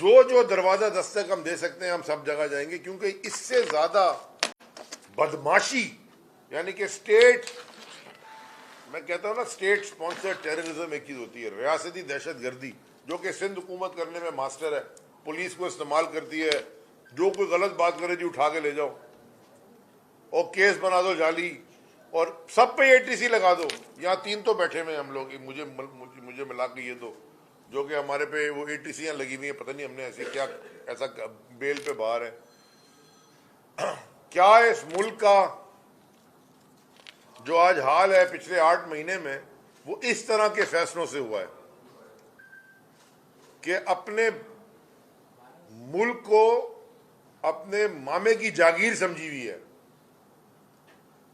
जो जो दरवाजा दस्तक हम दे सकते हैं हम सब जगह जाएंगे, क्योंकि इससे ज्यादा बदमाशी, यानी कि स्टेट, मैं कहता हूं ना स्टेट स्पॉन्सर्ड टेररिज्म एक चीज होती है, रियासती दहशतगर्दी जो कि सिंध हुकूमत करने में मास्टर है, पुलिस को इस्तेमाल करती है, जो कोई गलत बात करे जी उठा के ले जाओ और केस बना दो जाली और सब पे एटीसी लगा दो। यहाँ 3 तो बैठे हुए हम लोग, मुझे मिला के ये दो जो कि हमारे पे वो एटीसियां लगी हुई है, पता नहीं हमने ऐसी क्या ऐसा बेल पे बाहर है। क्या इस मुल्क का जो आज हाल है पिछले 8 महीने में वो इस तरह के फैसलों से हुआ है कि अपने मुल्क को अपने मामे की जागीर समझी हुई है।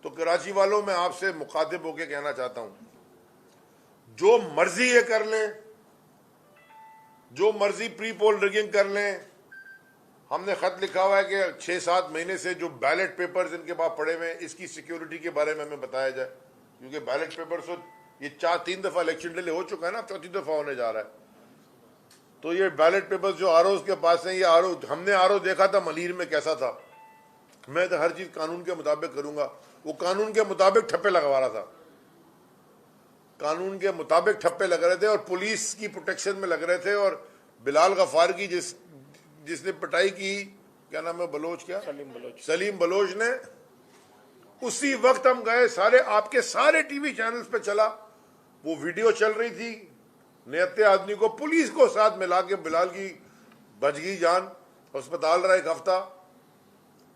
तो कराची वालों में आपसे मुखातिब होकर कहना चाहता हूं, जो मर्जी ये कर लें, जो मर्जी प्री पोल रिगिंग कर लें। हमने खत लिखा हुआ है कि 6-7 महीने से जो बैलेट पेपर्स इनके पास पड़े हुए हैं इसकी सिक्योरिटी के बारे में हमें बताया जाए, क्योंकि बैलेट पेपर्स तो ये 3 दफा इलेक्शन डिले हो चुका है ना, 4थी दफा होने जा रहा है। तो ये बैलेट पेपर्स जो आरओ के पास हैं, ये आरओ, हमने आरओ देखा था मलीर में कैसा था। मैं तो हर चीज कानून के मुताबिक करूंगा, वो कानून के मुताबिक ठप्पे लगवा रहा था, कानून के मुताबिक ठप्पे लग रहे थे और पुलिस की प्रोटेक्शन में लग रहे थे। और बिलाल गफार की जिसने पिटाई की, क्या नाम है बलोच, क्या सलीम बलोच ने, उसी वक्त हम गए, सारे आपके सारे टीवी चैनल्स पे चला, वो वीडियो चल रही थी, नियते आदमी को पुलिस को साथ मिला के बिलाल की बच गई जान, अस्पताल रहा 1 हफ्ता।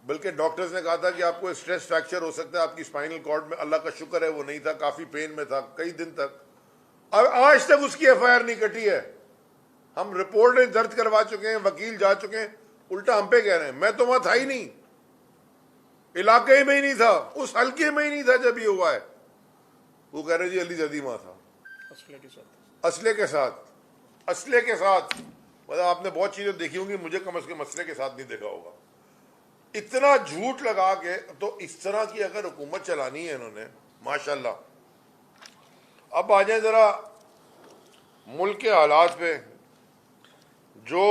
बल्कि डॉक्टर्स ने कहा था कि आपको स्ट्रेस फ्रैक्चर हो सकता है आपकी स्पाइनल कॉर्ड में, अल्लाह का शुक्र है वो नहीं था, काफी पेन में था कई दिन तक। अब आज तक उसकी एफआईआर नहीं कटी है। हम रिपोर्टें दर्ज करवा चुके हैं, वकील जा चुके हैं, उल्टा हम पे कह रहे हैं। मैं तो वहां था ही नहीं, इलाके में ही नहीं था, उस हल्के में ही नहीं था जब ये हुआ है। वो कह रहे जी अली जदी वहां था असले के साथ। मतलब आपने बहुत चीजें देखी होंगी, मुझे कम से कम असले के साथ नहीं देखा होगा। इतना झूठ लगा के, तो इस तरह की अगर हुकूमत चलानी है इन्होंने, माशाल्लाह। अब आ जाए जरा मुल्क के हालात पे, जो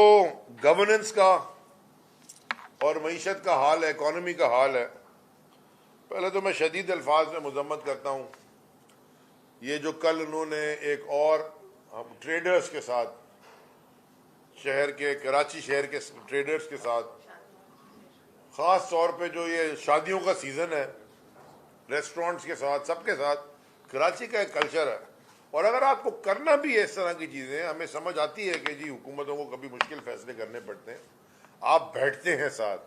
गवर्नेंस का और मईशत का हाल है, इकॉनमी का हाल है। पहले तो मैं शदीद अल्फाज में मजम्मत करता हूँ, ये जो कल उन्होंने एक और ट्रेडर्स के साथ, शहर के, कराची शहर के ट्रेडर्स के साथ, खास तौर पे जो ये शादियों का सीजन है, रेस्टोरेंट्स के साथ, सबके साथ, कराची का एक कल्चर है। और अगर आपको करना भी है इस तरह की चीजें, हमें समझ आती है कि जी हुकूमतों को कभी मुश्किल फैसले करने पड़ते हैं, आप बैठते हैं साथ,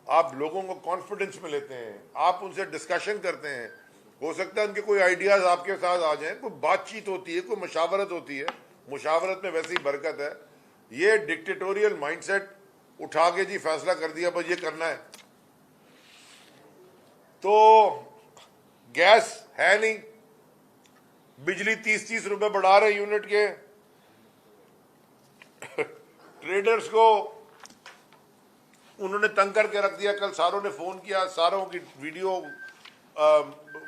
आप लोगों को कॉन्फिडेंस में लेते हैं, आप उनसे डिस्कशन करते हैं, हो सकता है उनके कोई आइडियाज आपके साथ आ जाए, कोई बातचीत होती है, कोई मशावरत होती है, मुशावरत में वैसे ही बरकत है। ये डिक्टेटोरियल माइंडसेट उठा के जी फैसला कर दिया बस ये करना है, तो गैस है नहीं, बिजली 30-30 रुपए बढ़ा रहे यूनिट के। ट्रेडर्स को उन्होंने तंग करके रख दिया। कल सारों ने फोन किया, सारों की वीडियो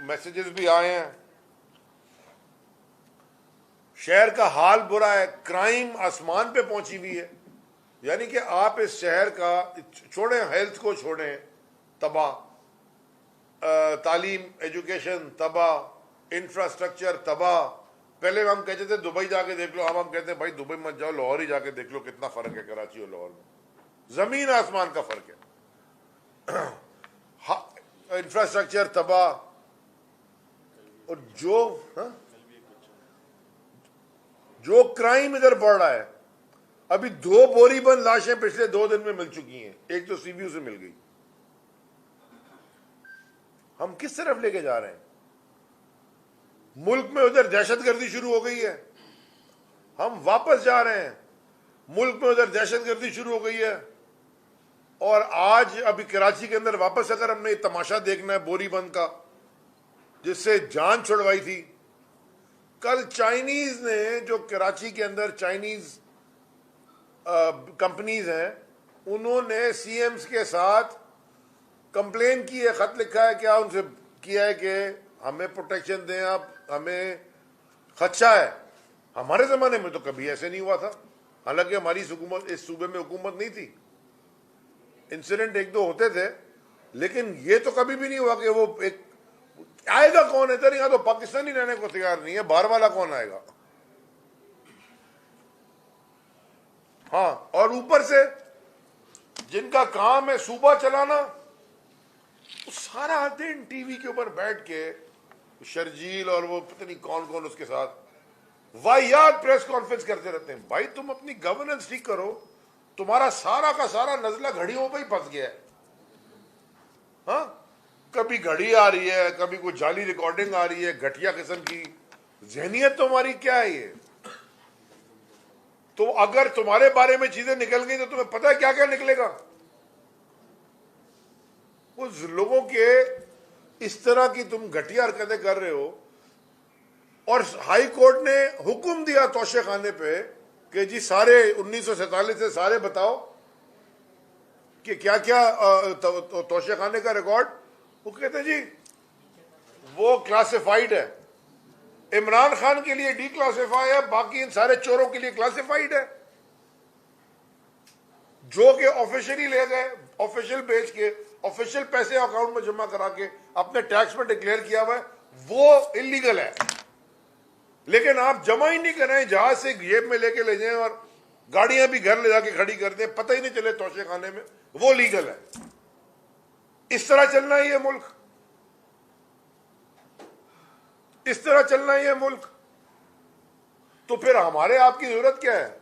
मैसेजेस भी आए हैं। शहर का हाल बुरा है, क्राइम आसमान पे पहुंची हुई है। यानी कि आप इस शहर का छोड़ें, हेल्थ को छोड़ें, तबाह, तालीम, एजुकेशन तबाह, इंफ्रास्ट्रक्चर तबाह। पहले हम कहते थे दुबई जाके देख लो, अब हम कहते हैं भाई दुबई मत जाओ, लाहौर ही जाके देख लो, कितना फर्क है कराची और लाहौर में, जमीन आसमान का फर्क है। इंफ्रास्ट्रक्चर तबाह। और जो क्राइम इधर बढ़ रहा है, अभी 2 बोरीबंद लाशें पिछले 2 दिन में मिल चुकी हैं, एक तो सीबीयू से मिल गई। हम किस तरफ लेके जा रहे हैं? मुल्क में उधर दहशतगर्दी शुरू हो गई है, हम वापस जा रहे हैं। मुल्क में उधर दहशतगर्दी शुरू हो गई है, और आज अभी कराची के अंदर वापस अगर हमने तमाशा देखना है बोरीबंद का, जिससे जान छुड़वाई थी। कल चाइनीज ने, जो कराची के अंदर चाइनीज कंपनीज हैं, उन्होंने सीएम्स के साथ कंप्लेन की है, खत लिखा है, क्या उनसे किया है कि हमें प्रोटेक्शन दें, आप हमें खदशा है। हमारे जमाने में तो कभी ऐसे नहीं हुआ था, हालांकि हमारी हुकूमत इस सूबे में हुकूमत नहीं थी, इंसिडेंट एक दो होते थे, लेकिन ये तो कभी भी नहीं हुआ कि वो एक आएगा कौन है। तो यहाँ तो पाकिस्तानी रहने को तैयार नहीं है, बाहर वाला कौन आएगा। हाँ, और ऊपर से जिनका काम है सूबा चलाना, वो सारा दिन टीवी के ऊपर बैठ के शर्जील और वो पता नहीं कौन कौन उसके साथ वाहियात प्रेस कॉन्फ्रेंस करते रहते हैं। भाई तुम अपनी गवर्नेंस ठीक करो, तुम्हारा सारा का सारा नजला घड़ियों पे ही फंस गया है। हाँ, कभी घड़ी आ रही है, कभी कोई जाली रिकॉर्डिंग आ रही है, घटिया किस्म की जहनियत तुम्हारी क्या है ये। तो अगर तुम्हारे बारे में चीजें निकल गई तो तुम्हें पता है क्या क्या निकलेगा। उस लोगों के इस तरह की तुम घटिया हरकतें कर रहे हो, और हाई कोर्ट ने हुक्म दिया तोशे खाने पे कि जी सारे 1947 से सारे बताओ कि क्या क्या तोशे खाने का रिकॉर्ड। वो कहते जी वो क्लासिफाइड है, इमरान खान के लिए डी क्लासिफाई है, बाकी इन सारे चोरों के लिए क्लासिफाइड है। जो कि ऑफिशियली ले गए, ऑफिशियल बेच के, ऑफिशियल पैसे अकाउंट में जमा करा के अपने टैक्स में डिक्लेयर किया हुआ है, वो इलीगल है। लेकिन आप जमा ही नहीं करें, जहाज से जेब में लेके ले जाएं और गाड़ियां भी घर ले जाके खड़ी कर दें, पता ही नहीं चले तोशे खाने में, वो लीगल है। इस तरह चलना ही है मुल्क, इस तरह चलना ही है मुल्क। तो फिर हमारे आपकी जरूरत क्या है।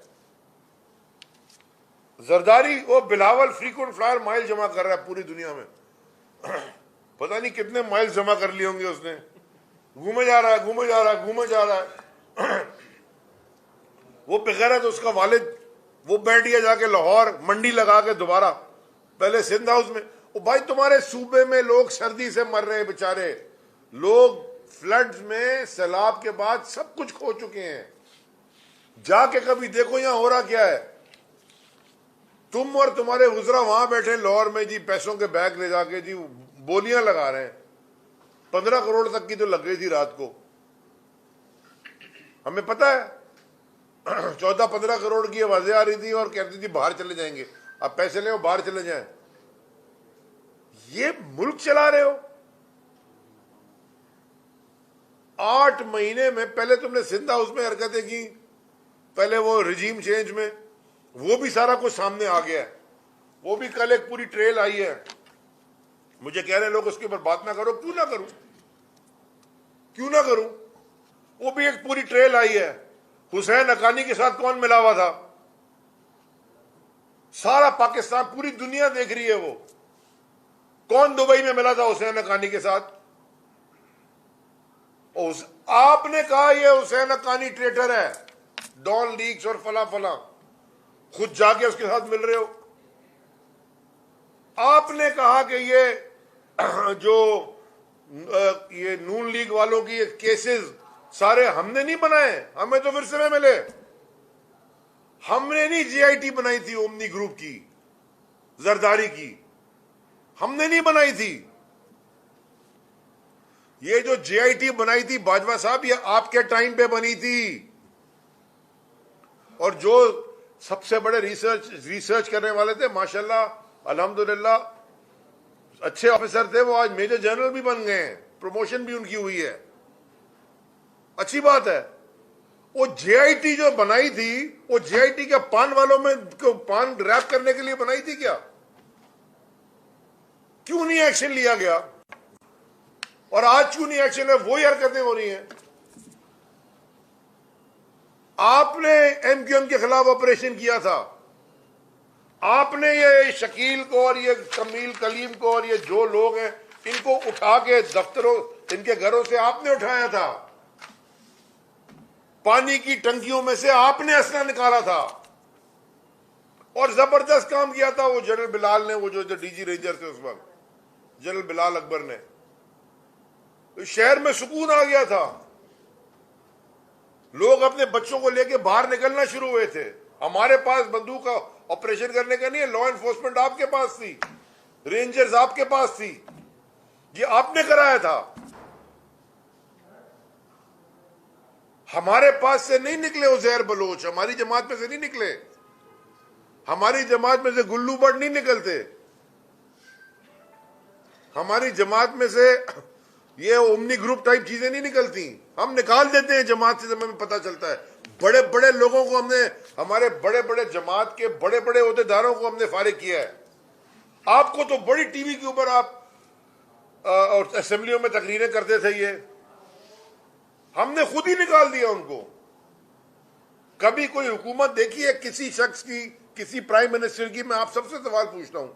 जरदारी वो बिलावल फ्रीक्वेंट फ्लायर माइल जमा कर रहा है पूरी दुनिया में, पता नहीं कितने माइल जमा कर लिए होंगे उसने, घूमे जा रहा है, घूमे जा रहा है, घूमे जा रहा है। वो बेगैरत उसका वालिद वो बैठ गया जाके लाहौर मंडी लगा के दोबारा, पहले सिंध हाउस में। ओ भाई तुम्हारे सूबे में लोग सर्दी से मर रहे हैं बेचारे, लोग फ्लड्स में सैलाब के बाद सब कुछ खो चुके हैं। जाके कभी देखो यहां हो रहा क्या है। तुम और तुम्हारे गुजरा वहां बैठे लाहौर में जी, पैसों के बैग ले जाके जी बोलियां लगा रहे हैं। 15 करोड़ तक की तो लग गई थी रात को, हमें पता है। 14-15 करोड़ की आवाजें आ रही थी और कहती थी बाहर चले जाएंगे, अब पैसे ले बाहर चले जाएं। ये मुल्क चला रहे हो। 8 महीने में पहले तुमने सिंध हाउस में हरकतें की, पहले वो रिजीम चेंज में, वो भी सारा कुछ सामने आ गया है। वो भी कल एक पूरी ट्रेल आई है। मुझे कह रहे लोग उसके ऊपर बात ना करो, क्यों ना करूं, क्यों ना करूं। वो भी एक पूरी ट्रेल आई है, हुसैन हक्कानी के साथ कौन मिला हुआ था, सारा पाकिस्तान पूरी दुनिया देख रही है। वो कौन दुबई में मिला था हुसैन हक्कानी के साथ। आपने कहा ये हुसैन हक्कानी ट्रेटर है, डॉन लीक्स और फला फला, खुद जाके उसके साथ मिल रहे हो। आपने कहा कि ये जो ये नून लीग वालों की केसेस सारे हमने नहीं बनाए, हमें तो विरसे में मिले। हमने नहीं जीआईटी बनाई थी ओमनी ग्रुप की, जरदारी की, हमने नहीं बनाई थी। ये जो जीआईटी बनाई थी बाजवा साहब, ये आपके टाइम पे बनी थी। और जो सबसे बड़े रिसर्च करने वाले थे माशाल्लाह अल्हम्दुलिल्लाह अच्छे ऑफिसर थे, वो आज मेजर जनरल भी बन गए हैं, प्रमोशन भी उनकी हुई है, अच्छी बात है। वो जेआईटी जो बनाई थी, वो जेआईटी के पान वालों में पान रैप करने के लिए बनाई थी क्या? क्यों नहीं एक्शन लिया गया? और आज क्यों नहीं एक्शन है? वही हरकतें हो रही हैं। आपने एमक्यूएम के खिलाफ ऑपरेशन किया था, आपने ये शकील को और ये कमील कलीम को और ये जो लोग हैं इनको उठा के दफ्तरों, इनके घरों से आपने उठाया था, पानी की टंकियों में से आपने असला निकाला था और जबरदस्त काम किया था। वो जनरल बिलाल ने, वो जो डीजी रेंजर थे उस वक्त, जनरल बिलाल अकबर ने, तो शहर में सुकून आ गया था। लोग अपने बच्चों को लेके बाहर निकलना शुरू हुए थे। हमारे पास बंदूक का ऑपरेशन करने का नहीं है, लॉ एनफोर्समेंट आपके पास थी, रेंजर्स आपके पास थी, ये आपने कराया था। हमारे पास से नहीं निकले उजैर बलोच, हमारी जमात में से नहीं निकले। हमारी जमात में से गुल्लू बट नहीं निकलते, हमारी जमात में से ये ओमनी ग्रुप टाइप चीजें नहीं निकलती, हम निकाल देते हैं जमात से, हमें पता चलता है। बड़े बड़े लोगों को हमने, हमारे बड़े बड़े जमात के बड़े बड़े ओहदेदारों को हमने फारिग किया है। आपको तो बड़ी टीवी के ऊपर आप और असेंबलियों में तकरीरें करते थे, ये हमने खुद ही निकाल दिया उनको। कभी कोई हुकूमत देखी है किसी शख्स की, किसी प्राइम मिनिस्टर की, मैं आप सबसे सवाल पूछता हूं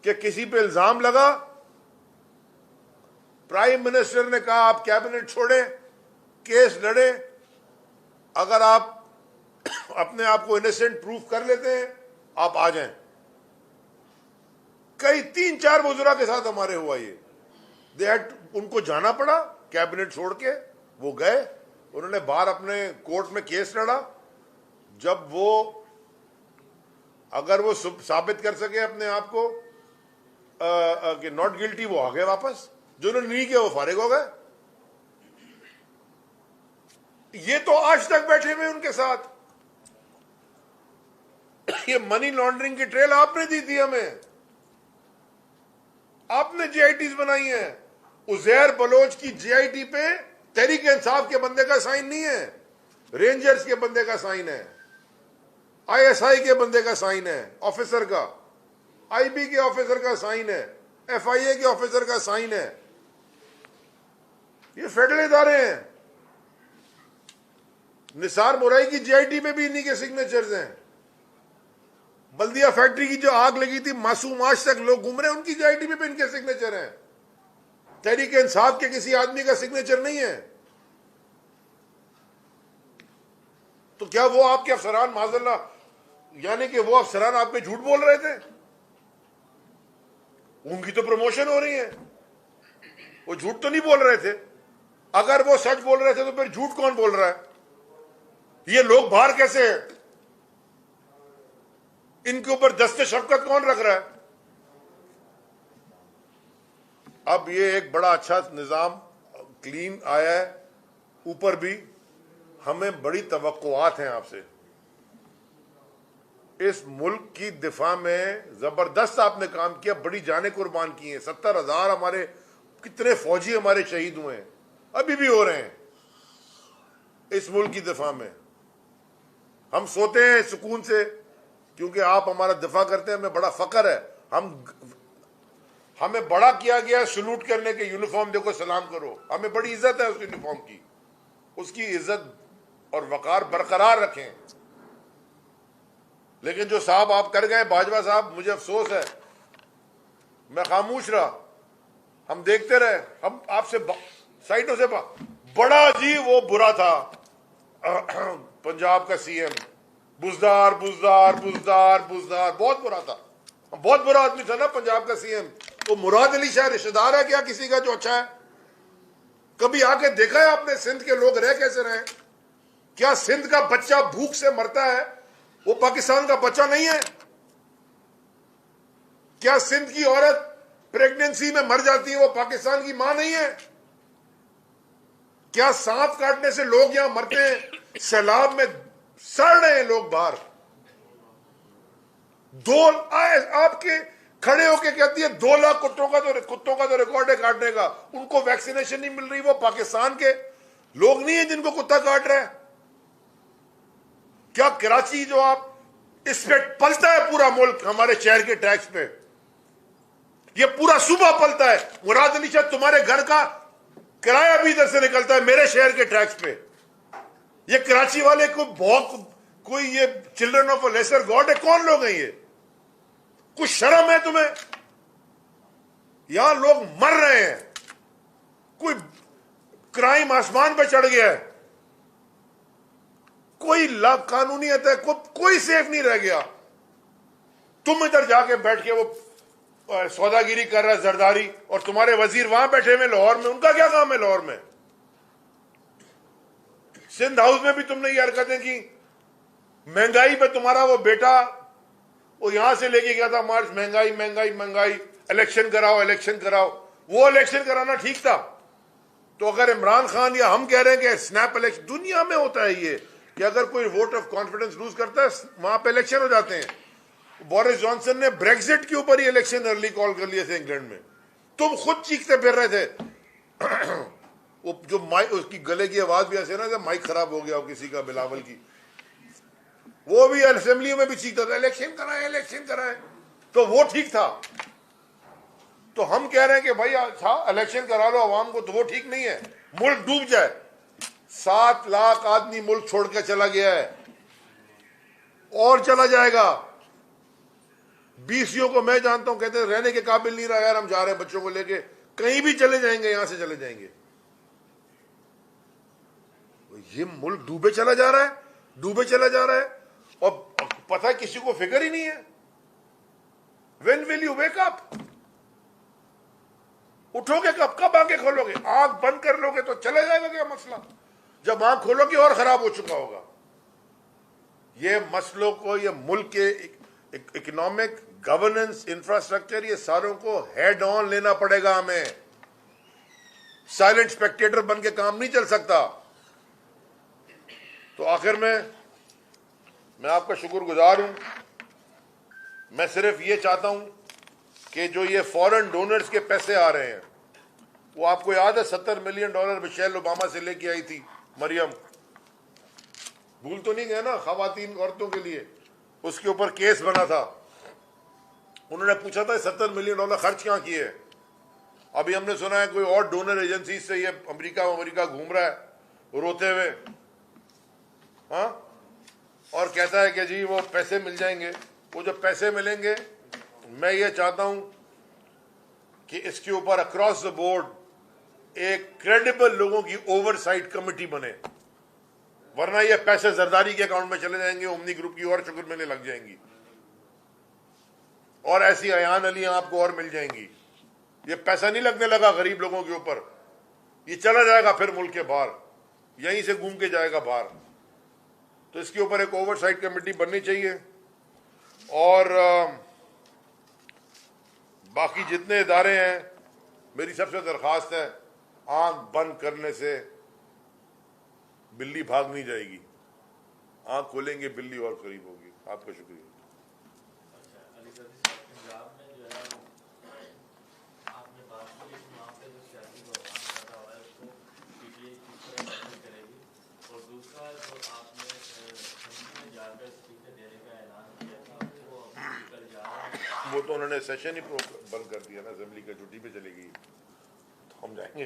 कि किसी पे इल्जाम लगा, प्राइम मिनिस्टर ने कहा आप कैबिनेट छोड़ें, केस लड़े, अगर आप अपने आप को इनोसेंट प्रूफ कर लेते हैं आप आ जाएं। कई 3-4 वज़रा के साथ हमारे हुआ ये, उनको जाना पड़ा कैबिनेट छोड़ के, वो गए, उन्होंने बाहर अपने कोर्ट में केस लड़ा। जब वो, अगर वो साबित कर सके अपने आप को कि नॉट गिल्टी, वो आ गए वापस, जो उन्होंने नहीं किया वो फारिग हो गए। ये तो आज तक बैठे हुए उनके साथ। ये मनी लॉन्ड्रिंग की ट्रेल आपने दी थी हमें, आपने जीआईटीज बनाई है। उजैर बलोच की जीआईटी पे तहरीक इंसाफ के बंदे का साइन नहीं है, रेंजर्स के बंदे का साइन है, आईएसआई के बंदे का साइन है, ऑफिसर का, आईबी के ऑफिसर का साइन है, एफआईए के ऑफिसर का साइन है। ये फेडरल इदारे हैं। निसार मुराई की जीआईटी में भी इन्हीं के सिग्नेचर्स हैं। बल्दिया फैक्ट्री की जो आग लगी थी, मासूम आज तक लोग घूम रहे हैं, उनकी जीआईटी में भी इनके सिग्नेचर हैं। तहरीक इंसाफ के किसी आदमी का सिग्नेचर नहीं है। तो क्या वो आपके अफसरान, माज़अल्लाह, यानी कि वो अफसरान आप पे झूठ बोल रहे थे? उनकी तो प्रमोशन हो रही है, वो झूठ तो नहीं बोल रहे थे। अगर वो सच बोल रहे थे तो फिर झूठ कौन बोल रहा है? ये लोग बाहर कैसे हैं? इनके ऊपर दस्ते शफकत कौन रख रहा है? अब ये एक बड़ा अच्छा निजाम क्लीन आया है, ऊपर भी हमें बड़ी तवक्कुआत हैं आपसे। इस मुल्क की दिफा में जबरदस्त आपने काम किया, बड़ी जानें कुर्बान की हैं। 70,000 हमारे, कितने फौजी हमारे शहीद हुए हैं, अभी भी हो रहे हैं इस मुल्क की दिफा में। हम सोते हैं सुकून से क्योंकि आप हमारा दिफा करते हैं, हमें बड़ा फख्र है। हमें बड़ा किया गया सलूट करने के, यूनिफॉर्म देखो, सलाम करो, हमें बड़ी इज्जत है उस यूनिफॉर्म की। उसकी इज्जत और वकार बरकरार रखें। लेकिन जो साहब आप कर गए, बाजवा साहब, मुझे अफसोस है, मैं खामोश रहा, हम देखते रहे, हम आपसे साइडों से बड़ा जी वो बुरा था पंजाब का सीएम, बुजदार बुजदार बुजदार बुजदार, बहुत बुरा था, बहुत बुरा आदमी था ना पंजाब का सीएम। तो मुराद अली शाह रिश्तेदार है क्या किसी का जो अच्छा है? कभी आके देखा है आपने सिंध के लोग रह कैसे रहे? क्या सिंध का बच्चा भूख से मरता है वो पाकिस्तान का बच्चा नहीं है? क्या सिंध की औरत प्रेगनेंसी में मर जाती है वो पाकिस्तान की मां नहीं है? क्या सांप काटने से लोग यहां मरते हैं? सैलाब में सड़ रहे हैं लोग बाहर। आपके खड़े होके कहती है 2 लाख कुत्तों का तो रिकॉर्ड है काटने का, उनको वैक्सीनेशन नहीं मिल रही। वो पाकिस्तान के लोग नहीं है जिनको कुत्ता काट रहा है? क्या कराची जो आप, इस पे पलता है पूरा मुल्क हमारे शहर के टैक्स पे, ये पूरा सूबा पलता है। मुराद अली शाह, तुम्हारे घर का किराया भी इधर से निकलता है मेरे शहर के टैक्स पे। ये कराची वाले कोई ये children of a lesser God है? कौन लोग हैं ये? कुछ शर्म है तुम्हें? यहां लोग मर रहे हैं, कोई क्राइम आसमान पे चढ़ गया है, कोई कानूनियत है, कोई सेफ नहीं रह गया। तुम इधर जाके बैठ के वो सौदागिरी कर रहा है जरदारी, और तुम्हारे वजीर वहां बैठे हुए लाहौर में, उनका क्या काम है लाहौर में? सिंध हाउस में भी तुमने ये हरकतें की। महंगाई पे तुम्हारा वो बेटा वो यहां से लेके गया था मार्च, महंगाई महंगाई महंगाई, इलेक्शन कराओ इलेक्शन कराओ। वो इलेक्शन कराना ठीक था? तो अगर इमरान खान या हम कह रहे हैं कि स्नैप इलेक्शन, दुनिया में होता है ये, कि अगर कोई वोट ऑफ कॉन्फिडेंस लूज करता है वहां पे इलेक्शन हो जाते हैं। बोरिस जॉनसन ने ब्रेक्सिट के ऊपर ही इलेक्शन अर्ली कॉल कर लिए थे इंग्लैंड में। तुम खुद चीखते फिर रहे थे वो जो माइक, उसकी गले की आवाज भी ऐसे ना जब माइक खराब हो गया हो किसी का, बिलावल की, वो भी असेंबली में भी चीखता था इलेक्शन कराए इलेक्शन कराए, तो वो ठीक था। तो हम कह रहे हैं कि भाई अच्छा इलेक्शन करा लो आवाम को, तो वो ठीक नहीं है। मुल्क डूब जाए, 7 लाख आदमी मुल्क छोड़ के चला गया है और चला जाएगा। बीसीओ को मैं जानता हूं, कहते हैं रहने के काबिल नहीं रहा यार, हम जा रहे हैं बच्चों को लेके, कहीं भी चले जाएंगे, यहां से चले जाएंगे। ये मुल्क डूबे चला जा रहा है, डूबे चला जा रहा है, और पता है किसी को फिक्र ही नहीं है। When will you wake up? उठोगे कब? कब आंखें खोलोगे? आंख बंद कर लोगे तो चले जाएगा क्या मसला? जब आंख खोलोगे और खराब हो चुका होगा। ये मसलों को, ये मुल्क के इकोनॉमिक गवर्नेंस, इंफ्रास्ट्रक्चर, ये सारों को हेड ऑन लेना पड़ेगा हमें। साइलेंट स्पेक्टेटर बन के काम नहीं चल सकता। तो आखिर में मैं आपका शुक्रगुजार हूं। मैं सिर्फ ये चाहता हूं कि जो ये फॉरेन डोनर्स के पैसे आ रहे हैं, वो आपको याद है $70 मिलियन मिशेल ओबामा से लेके आई थी मरियम, भूल तो नहीं गए ना? खवातीन औरतों के लिए उसके ऊपर केस बना था। उन्होंने पूछा था $70 मिलियन खर्च कहां किए। अभी हमने सुना है कोई और डोनर एजेंसी से ये अमेरिका घूम रहा है रोते हुए, हाँ, और कहता है कि जी वो पैसे मिल जाएंगे। वो जो पैसे मिलेंगे, मैं ये चाहता हूं कि इसके ऊपर अक्रॉस द बोर्ड एक क्रेडिबल लोगों की ओवरसाइट कमेटी बने, वरना ये पैसे जरदारी के अकाउंट में चले जाएंगे, उमनी ग्रुप की और शुक्र मिलने लग जाएंगी, और ऐसी अयान अली आपको और मिल जाएंगी। ये पैसा नहीं लगने लगा गरीब लोगों के ऊपर, ये चला जाएगा फिर मुल्क के बाहर, यहीं से घूम के जाएगा बाहर। तो इसके ऊपर एक ओवरसाइट कमेटी बननी चाहिए। और बाकी जितने इदारे हैं, मेरी सबसे दरख्वास्त है, आंख बंद करने से बिल्ली भाग नहीं जाएगी, आंख खोलेंगे बिल्ली और करीब होगी। आपका शुक्रिया। वो तो उन्होंने सेशन ही बंद कर दिया ना, असेंबली का छुट्टी पे चली गई, तो हम जाएंगे।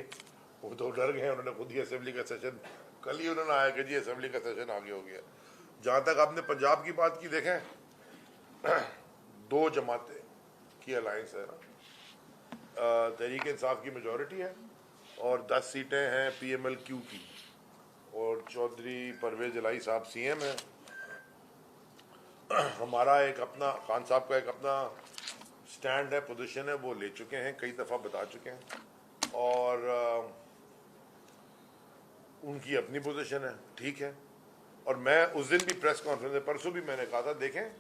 वो तो डर गए, उन्होंने खुद ही असेंबली का सेशन, कल ही उन्होंने आया कि जी असेंबली का सेशन आगे हो गया। जहां तक आपने पंजाब की बात की, देखें 2 जमातें की अलायंस है ना, तहरीक इंसाफ की मेजॉरिटी है और 10 सीटें हैं PMLQ की, और चौधरी परवेज इलाही साहब CM है। हमारा एक अपना, खान साहब का एक अपना स्टैंड है, पोजीशन है, वो ले चुके हैं, कई दफ़ा बता चुके हैं, और उनकी अपनी पोजीशन है, ठीक है। और मैं उस दिन भी प्रेस कॉन्फ्रेंस में, परसों भी मैंने कहा था, देखें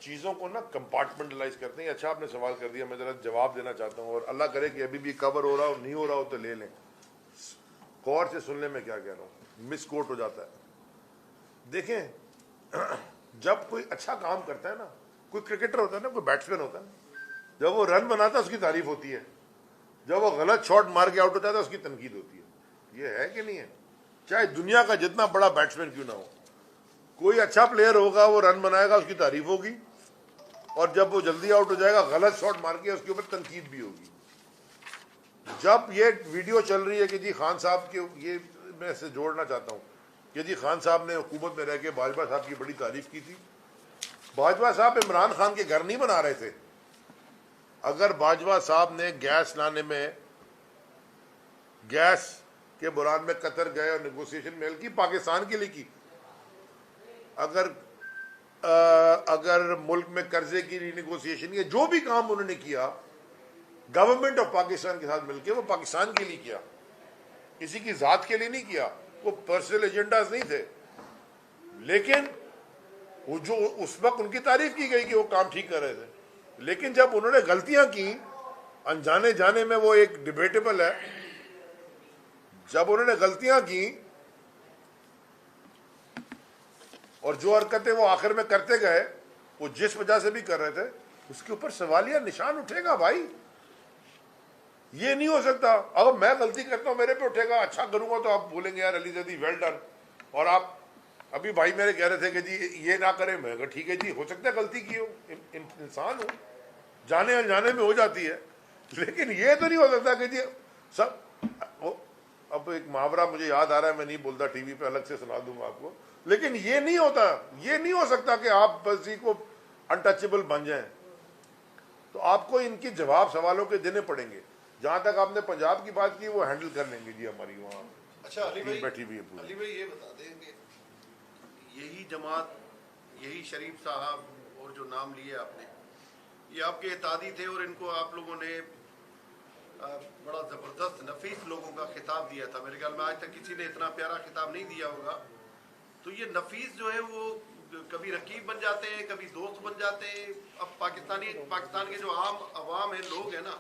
चीज़ों को ना कंपार्टमेंटलाइज करते हैं। अच्छा आपने सवाल कर दिया, मैं ज़रा जवाब देना चाहता हूँ, और अल्लाह करे कि अभी भी कवर हो रहा हो, नहीं हो रहा हो तो ले लें, गौर से सुन लें मैं क्या कह रहा हूँ, मिस कोट हो जाता है। देखें जब कोई अच्छा काम करता है ना, कोई क्रिकेटर होता है ना, कोई बैट्समैन होता है, जब वो रन बनाता है उसकी तारीफ होती है, जब वो गलत शॉट मार के आउट होता है उसकी तनकीद होती है। ये है कि नहीं है? चाहे दुनिया का जितना बड़ा बैट्समैन क्यों ना हो, कोई अच्छा प्लेयर होगा, वो रन बनाएगा, उसकी तारीफ होगी, और जब वो जल्दी आउट हो जाएगा, गलत शॉट मार के, उसके ऊपर तनकीद भी होगी। जब ये वीडियो चल रही है कि जी खान साहब के, ये मैं इसे जोड़ना चाहता हूँ कि जी खान साहब ने हुकूमत में रह के बाजवा साहब की बड़ी तारीफ की थी। बाजवा साहब इमरान खान के घर नहीं बना रहे थे। अगर बाजवा साहब ने गैस लाने में, गैस के बुरान में कतर गए और नेगोशिएशन मेल की, पाकिस्तान के लिए की। अगर मुल्क में कर्जे की रीनेगोशिएशन, ये जो भी काम उन्होंने किया गवर्नमेंट ऑफ पाकिस्तान के साथ मिलकर, वो पाकिस्तान के लिए किया, किसी की जात के लिए नहीं किया। वो पर्सनल एजेंडाज नहीं थे, लेकिन वो जो उस वक्त उनकी तारीफ की गई कि वो काम ठीक कर रहे थे। लेकिन जब उन्होंने गलतियां की, अनजाने जाने में, वो एक डिबेटेबल है, जब उन्होंने गलतियां की और जो हरकतें वो आखिर में करते गए, वो जिस वजह से भी कर रहे थे, उसके ऊपर सवालिया निशान उठेगा भाई। ये नहीं हो सकता। अगर मैं गलती करता हूं मेरे पे उठेगा, अच्छा करूंगा तो आप बोलेंगे यार अली जदी वेल डन। और आप अभी भाई मेरे कह रहे थे कि जी ये ना करें, मैं ठीक है जी, हो सकता है गलती की हो, इंसान हो, जाने अनजाने में हो जाती है, लेकिन ये तो नहीं हो सकता कि जी सब वो। अब एक मुहावरा मुझे याद आ रहा है, मैं नहीं बोलता टीवी पे, अलग से सुना दूंगा आपको, लेकिन ये नहीं होता, ये नहीं हो सकता कि आप बस को अनटचेबल बन जाएं। तो आपको इनके जवाब सवालों के देने पड़ेंगे। जहां तक आपने पंजाब की बात की, वो हैंडल कर लेंगे जी हमारी वहाँ। अच्छा अली भाई, बैठी हुई है। अली भाई ये बता देंगे, यही जमात, यही शरीफ साहब और जो नाम लिए आपने, ये आपके इत्यादी थे और इनको आप लोगों ने बड़ा जबरदस्त नफीस लोगों का खिताब दिया था। मेरे ख्याल में आज तक किसी ने इतना प्यारा खिताब नहीं दिया होगा। तो ये नफीस जो है वो कभी रकीब बन जाते हैं, कभी दोस्त बन जाते हैं। अब पाकिस्तान के जो आम अवाम है, लोग हैं ना,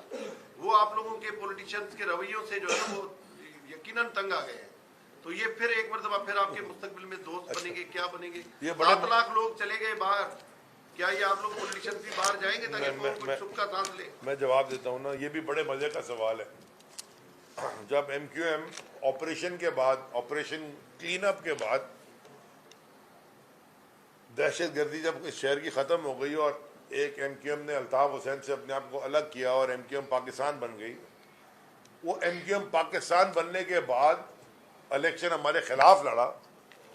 वो आप लोगों के पॉलिटिशियंस के रवैयों से जो है ना वो यकीनन तंग आ गए हैं। तो ये फिर एक मरतबा फिर आपके मुस्तकबिल में दोस्त बनेंगे, क्या बनेंगे? 7 लाख लोग चले गए बाहर, क्या ये आप लोग पॉलिटिशियंस भी बाहर जाएंगे ताकि कुछ सुख का सांस ले? मैं जवाब देता हूँ ना, ये भी बड़े मजे का सवाल है। जब MQM ऑपरेशन के बाद, ऑपरेशन क्लीन अप के बाद, दहशत गर्दी जब इस शहर की ख़त्म हो गई और एक MQM ने अल्ताफ हुसैन से अपने आप को अलग किया और MQM पाकिस्तान बन गई, वो MQM पाकिस्तान बनने के बाद इलेक्शन हमारे खिलाफ लड़ा,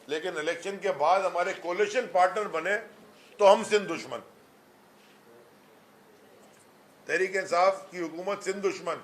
लेकिन इलेक्शन के बाद हमारे कोलिशन पार्टनर बने तो हम सिंध दुश्मन, तहरीक इंसाफ की हुकूमत सिंध दुश्मन।